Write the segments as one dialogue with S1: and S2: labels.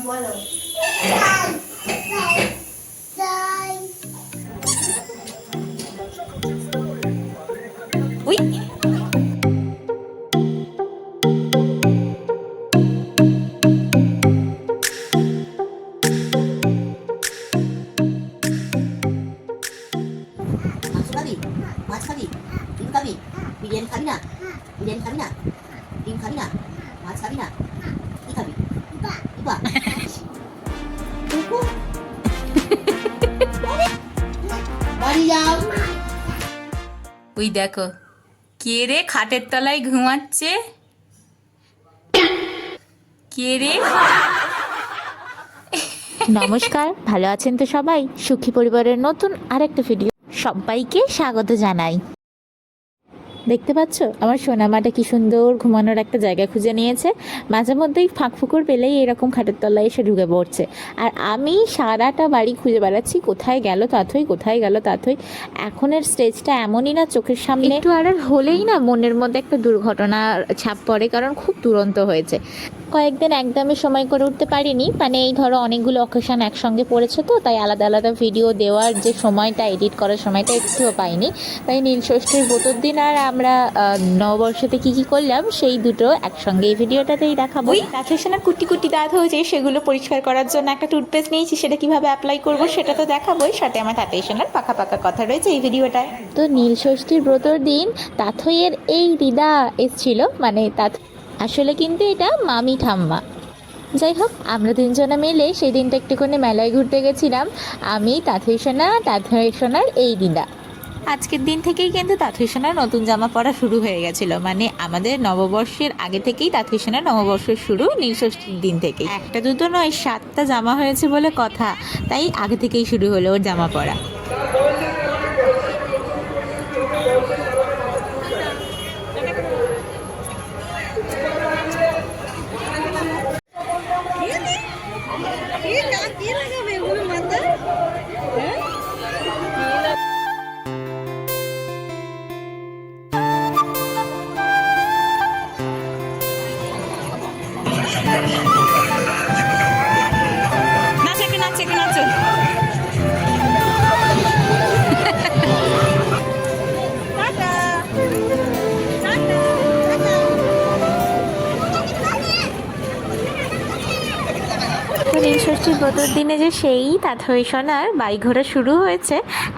S1: বলো। উই মাছ খাবি, ডিম খাবি, বিরিয়ানি খাবি না, বিরিয়ানি খাবি না, ডিম খাবি না, মাছ খাবি না, কি খাবি? ডিবা। বাড়ি যাও।
S2: ওই দেখো কে রে খাটের তলায় ঘুমাচ্ছে, কে রে?
S3: নমস্কার, ভালো আছেন তো সবাই? সুখী পরিবারের নতুন আরেকটা ভিডিও সবাইকে স্বাগত জানাই। দেখতে পাচ্ছ আমার সোনামাটা কি সুন্দর ঘুমানোর একটা জায়গা খুঁজে নিয়েছে। মাঝে মধ্যেই ফাঁক ফুকর পেলেই এরকম খাটের তলায় এসে ঢুকে পড়ছে। আর আমি সারাটা বাড়ি খুঁজে বেড়াচ্ছি কোথায় গেল তাথই, কোথায় গেল তাথই। এখনের স্টেজটা এমনই না, চোখের সামনে একটু আড়াল হলেই না মনের মধ্যে একটা দুর্ঘটনার ছাপ পড়ে, কারণ খুব দুরন্ত হয়েছে। কয়েকদিন একদমই সময় করে উঠতে পারিনি, মানে এই ধরো অনেকগুলো অকেশন একসঙ্গে পড়েছে তো, তাই আলাদা আলাদা ভিডিও দেওয়ার যে সময়টা, এডিট করার সময়টা একটুও পাইনি। তাই নীলষষ্ঠীর ব্রতর দিন আর আমরা নববর্ষতে কী কী করলাম সেই দুটো একসঙ্গে এই ভিডিওটাতেই দেখাবো। রাকেশানা কুটি কুটি দাঁত হয়েছে, সেগুলো পরিষ্কার করার জন্য একটা টুথপেস্ট নিয়েছি, সেটা কিভাবে অ্যাপ্লাই করবো সেটা তো দেখাবোই। সাথে আমার তাঁতেশানার পাকা পাকা কথা রয়েছে এই ভিডিওটায়। তো নীলষষ্ঠীর ব্রতর দিন তাথইয়ের এই দিদা এসছিল, মানে আসলে কিন্তু এটা মামি ঠাম্মা। যাই হোক, আমরা তিনজনে মিলে সেই দিনটা একটুখানি মেলায় ঘুরতে গেছিলাম। আমি তাঁতেশানার এই দিদা। আজকের দিন থেকেই কিন্তু তাঁতেশানার নতুন জামা পরা শুরু হয়ে গেছিলো, মানে আমাদের নববর্ষের আগে থেকেই তাঁতেশানার নববর্ষের শুরু নীলষষ্ঠীর দিন থেকেই। একটা দুটো নয়, 7টা জামা হয়েছে বলে কথা, তাই আগে থেকেই শুরু হলো ওর জামা পরা। নীলষষ্ঠীর ব্রতর দিনে যে সেই তাঁতেশানার বাইক ঘোরা শুরু হয়েছে,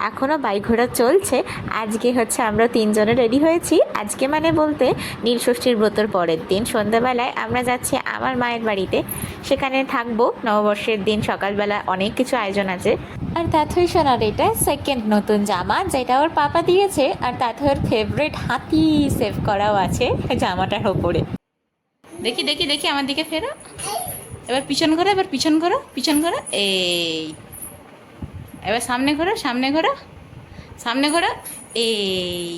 S3: এখনও বাইক ঘোরা চলছে। আজকে হচ্ছে আমরা তিনজনে রেডি হয়েছি। আজকে মানে বলতে নীলষষ্ঠীর ব্রতর পরের দিন সন্ধ্যাবেলায় আমরা যাচ্ছি আমার মায়ের বাড়িতে, সেখানে থাকবো। নববর্ষের দিন সকালবেলা অনেক কিছু আয়োজন আছে। আর তাঁতেশানার এটা সেকেন্ড নতুন জামা, যেটা ওর পাপা দিয়েছে। আর তাঁতের ফেভারিট হাতি সেভ করাও আছে জামাটার ওপরে।
S2: দেখি দেখি দেখি আমার দিকে ফেরো, এবার পিছন ঘোরো, এবার পিছন ঘোরো, পিছন ঘোরো, এই এবার সামনে ঘোরো, সামনে ঘোরো, সামনে ঘোরো, এই।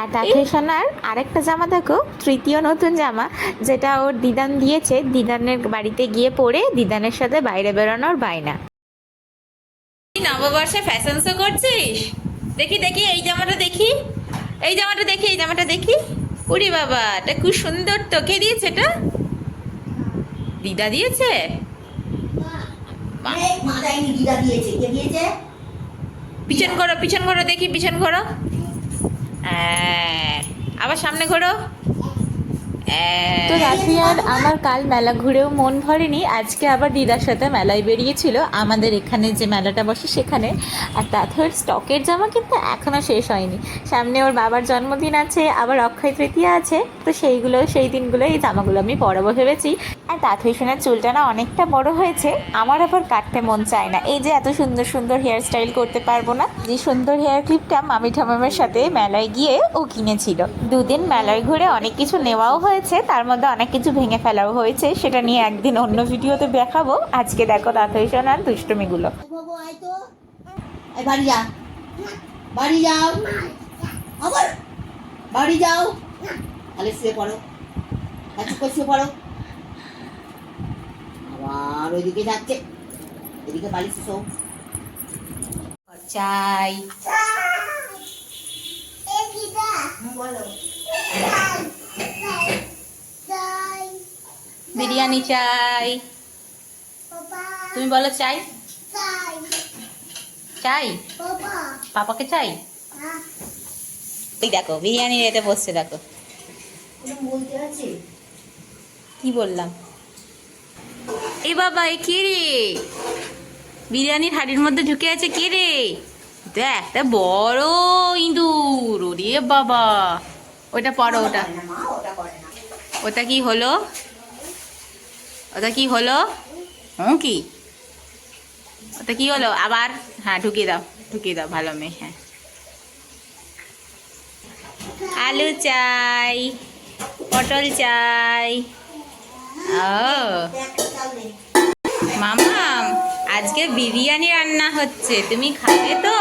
S3: আর তাঁতেশানার আরেকটা জামা দেখো, তৃতীয় নতুন জামা, যেটা ওর দিদান দিয়েছে। দিদানের বাড়িতে গিয়ে পরে দিদানের সাথে বাইরে বেরোনোর বায়না।
S2: নববর্ষে ফ্যাশন শো করছিস? দেখি দেখি এই জামাটা দেখি, এই জামাটা দেখি, এই জামাটা দেখি। উরি বাবা, এটা খুব সুন্দর তো। কে দিয়েছে এটা? দিদা দিয়েছে?
S1: মা দেয়নি, দিদা দিয়েছে। কে দিয়েছে?
S2: পিছন ঘোরো, পিছন ঘোরো, দেখি পিছন ঘোরো, আবার সামনে ঘোরো।
S3: তো রাত্রি আর আমার কাল মেলা ঘুরেও মন ভরেনি, আজকে আবার দিদার সাথে মেলায় বেরিয়েছিল আমাদের এখানে যে মেলাটা বসে সেখানে। আর তাঁতের স্টকের জামা কিন্তু এখনও শেষ হয়নি। সামনে ওর বাবার জন্মদিন আছে, আবার অক্ষয় তৃতীয়া আছে, তো সেই দিনগুলো এই জামাগুলো আমি পরাবো ভেবেছি। আর তাঁতেশানার চুলটা না অনেকটা বড় হয়েছে, আমার আবার কাটতে মন চায় না। এই যে এত সুন্দর সুন্দর হেয়ার স্টাইল করতে পারবো না। যে সুন্দর হেয়ার ক্লিপটা মামি ঠামামের সাথে মেলায় গিয়ে ও কিনেছিল। দুদিন মেলায় ঘুরে অনেক কিছু নেওয়াও হয়েছে, তার মধ্যে অনেক কিছু ভেঙে ফেলাও হয়েছে, সেটা নিয়ে একদিন অন্য ভিডিওতে দেখাবো। আজকে দেখো তাঁতেশানার দুষ্টুমিগুলো।
S1: বাড়ি যা, বাড়ি যাও, আবার বাড়ি যাও। তাহলে শুয়ে পড়ো, শুয়ে পড়ো। আবার ওইদিকে যাচ্ছে, এদিকে বাড়ি শো
S2: চাই,
S1: বলো।
S2: বিরিয়ানি চাই, তুমি বলো চাই। চাই, পাপাকে চাই। ওই দেখো বিরিয়ানি রেতে বসছে, দেখো
S1: বলতে আছে
S2: কি বললাম। এ বাবা, এ কে রে? বিরিয়ানির হাঁড়ির মধ্যে ঢুকে আছে কে রে? দেখ, একটা বড় ইঁদুর। ওরে বাবা, ওটা পড়ো। ওটা
S1: মা, ওটা করে না।
S2: ওটা কি হলো? ওটা কি হলো? হুম, কি ওটা কি হলো আবার? হ্যাঁ, ঢুকিয়ে দাও, ঢুকিয়ে দাও, ভালো মেয়ে। হ্যাঁ, আলু চাই, পটল চাই। ও মামাম, আজকে বিরিয়ানি রান্না হচ্ছে, তুমি খাবে তো?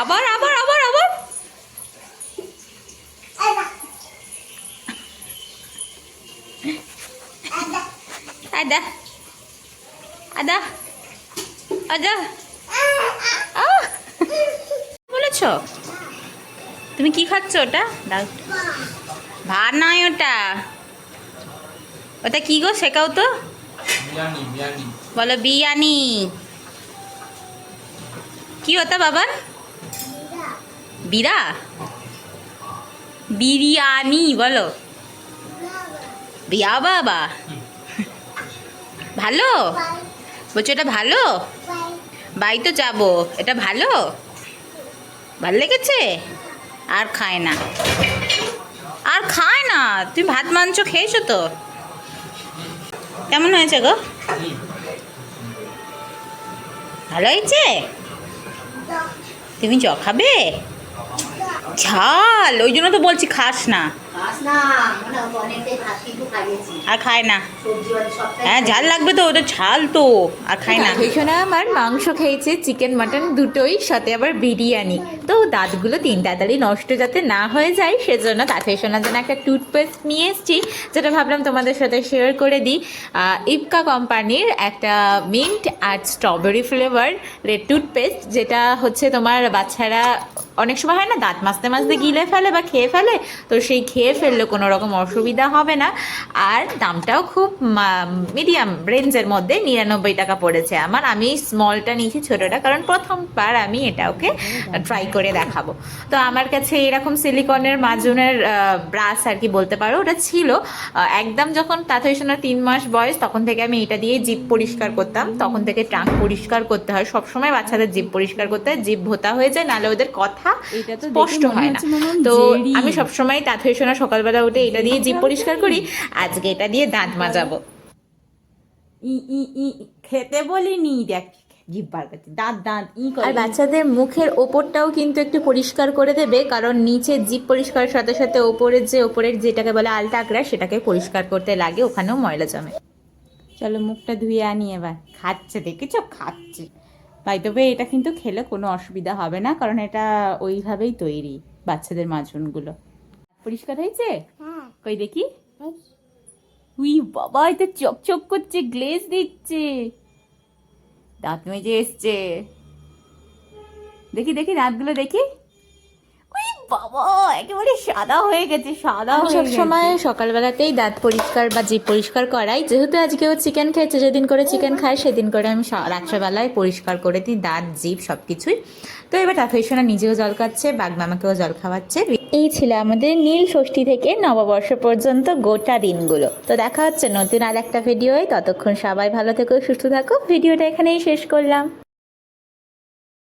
S2: আবার আবার আবার আবার আদা আদা আদা বলেছ? তুমি কি খাচ্ছ? ওটা দাও। ভাত নয় ওটা, ওটা কি গো? শেখাও তো। বলো বিরিয়ানি। কি ওটা বাবার? বিরা বিরিয়ানি বলো। বিয়া বাবা, ভালো বলছো? এটা ভালো? বাড়ি তো যাবো। এটা ভালো, ভালো লেগেছে? আর খায় না, আর খায় না। তুমি ভাত মাংস খেয়েছো তো? কেমন হয়েছে গো? ভালো হয়েছে? তুমি চ খাবে? ঝাল, ওই জন্য তো বলছি খাস না।
S1: খাস না, মানে অনেকটাই ভাত কিন্তু খাইয়েছি।
S2: আর খায় না।
S1: সবজি মানে সবটাই
S2: হ্যাঁ, ঝাল লাগবে তো, ওটা ঝাল তো। আর খায় না।
S3: ভীষণ আমার মাংস খেয়েছে, চিকেন মাটন দুটোই, সাথে আবার বিরিয়ানি। তো দাঁতগুলো তাড়াতাড়ি নষ্ট যাতে না হয়ে যায় সেজন্য তাঁতের জন্য একটা টুথপেস্ট নিয়ে এসেছি, যেটা ভাবলাম তোমাদের সাথে শেয়ার করে দিই। ইপকা কোম্পানির একটা মিন্ট আর স্ট্রবেরি ফ্লেভার টুথপেস্ট, যেটা হচ্ছে তোমার বাচ্চারা অনেক সময় হয় না দাঁত মাজতে মাজতে গিলে ফেলে বা খেয়ে ফেলে, তো সেই খেয়ে ফেললে কোনো রকম অসুবিধা হবে না। আর দামটাও খুব মিডিয়াম রেঞ্জের মধ্যে, 99 টাকা পড়েছে আমার। আমি স্মলটা নিয়েছি, ছোটোটা, কারণ প্রথমবার আমি এটা ওকে ট্রাই করে দেখাবো। তো আমার কাছে এরকম সিলিকনের মাজনের ব্রাশ আর কি বলতে পারো, ওটা ছিল। একদম যখন তাঁতশোনার 3 মাস বয়স, তখন থেকে আমি এটা দিয়ে জিভ পরিষ্কার করতাম। তখন থেকে ট্রাঙ্ক পরিষ্কার করতে হয়, সবসময় বাচ্চাদের জিভ পরিষ্কার করতে হয়, জিভ ভোতা হয়ে যায়, নাহলে ওদের কথা স্পষ্ট হয় না। তো আমি সবসময় তাঁতশোনা সকালবেলা উঠে এটা দিয়ে জিভ পরিষ্কার করি, আজকে এটা দিয়ে দাঁত মাজাবো।
S2: খেতে বলিনি, দেখ জিভ বার করছে, দাঁত দাঁত
S3: আর বাচ্চাদের মুখের ওপরটাও কিন্তু একটু পরিষ্কার করে দেবে, কারণ নিচে জিভ পরিষ্কারের সাথে সাথে ওপরের যেটাকে বলে আলটাকরা, সেটাকে পরিষ্কার করতে লাগে, ওখানেও ময়লা জমে।
S2: চলো মুখটা ধুয়ে আনি এবার। খাচ্ছে, দেখেছো খাচ্ছে। বাই তবে এটা কিন্তু খেলে কোনো অসুবিধা হবে না, কারণ এটা ওইভাবেই তৈরি বাচ্চাদের মাজনগুলো। পরিষ্কার হয়েছে? কই দেখি। উই বাবা, এটা চকচক করছে, গ্লেজ দিচ্ছে, দাঁত মেজে এসছে। দেখি দেখি দাঁতগুলো দেখি। উই বাবা, একেবারে সাদা হয়ে গেছে, সাদা
S3: আমি
S2: হয়ে গেছে।
S3: সবসময় সকালবেলাতেই দাঁত পরিষ্কার বা জিভ পরিষ্কার করাই, যেহেতু আজকেও চিকেন খেয়েছে, যেদিন করে চিকেন খায় সেদিন করে আমি রাত্রেবেলায় পরিষ্কার করে দিই দাঁত, জিভ সব কিছুই। তো এবার তাঁতশোনা নিজেও জল খাচ্ছে, বাগমামাকেও জল খাওয়াচ্ছে। এই ছিল আমাদের নীল ষষ্ঠী থেকে নববর্ষ পর্যন্ত গোটা দিনগুলো। তো দেখা হচ্ছে নতুন আর একটা ভিডিওয়, ততক্ষণ সবাই ভালো থেকো, সুস্থ থাকো। ভিডিওটা এখানেই শেষ করলাম।